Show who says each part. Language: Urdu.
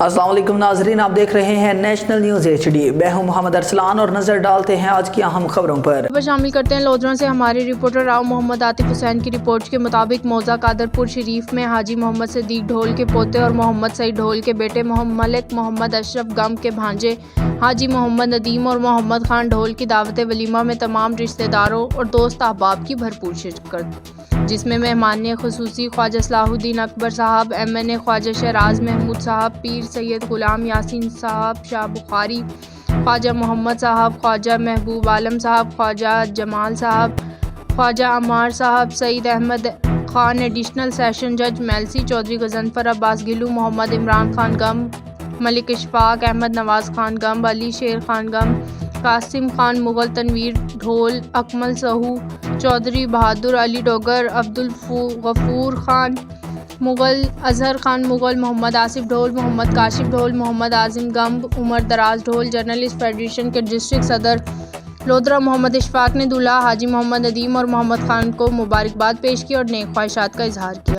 Speaker 1: السلام علیکم ناظرین، آپ دیکھ رہے ہیں نیشنل نیوز HD۔ میں ہوں محمد ارسلان اور نظر ڈالتے ہیں آج کی اہم خبروں پر۔
Speaker 2: شامل کرتے ہیں لودھرا سے ہمارے رپورٹر راؤ محمد عاطف حسین کی رپورٹ کے مطابق موضع قادر پور شریف میں حاجی محمد صدیق ڈھول کے پوتے اور محمد سعید ڈھول کے بیٹے ملک محمد اشرف گم کے بھانجے حاجی محمد ندیم اور محمد خان ڈھول کی دعوت ولیمہ میں تمام رشتہ داروں اور دوست احباب کی بھرپور شرکت، جس میں مہمان خصوصی خواجہ صلاح الدین اکبر صاحب، MNA خواجہ شہراز محمود صاحب، پیر سید غلام یاسین صاحب شاہ بخاری، خواجہ محمد صاحب، خواجہ محبوب عالم صاحب، خواجہ جمال صاحب، خواجہ عمار صاحب، سعید احمد خان ایڈیشنل سیشن جج، میلسی چودھری، غضنفر عباس گلو، محمد عمران خان گم، ملک اشفاق احمد، نواز خان گم، علی شیر خان گم، قاسم خان مغل، تنویر ڈھول، اکمل سہو چودھری، بہادر علی ڈوگر، عبدالغفور خان مغل، اظہر خان مغل، محمد آصف ڈھول، محمد کاشف ڈھول، محمد اعظم گمب، عمر دراز ڈھول۔ جرنلسٹ فیڈریشن کے ڈسٹرکٹ صدر لودھرا محمد اشفاق نے دولہا حاجی محمد ندیم اور محمد خان کو مبارکباد پیش کی اور نیک خواہشات کا اظہار کیا۔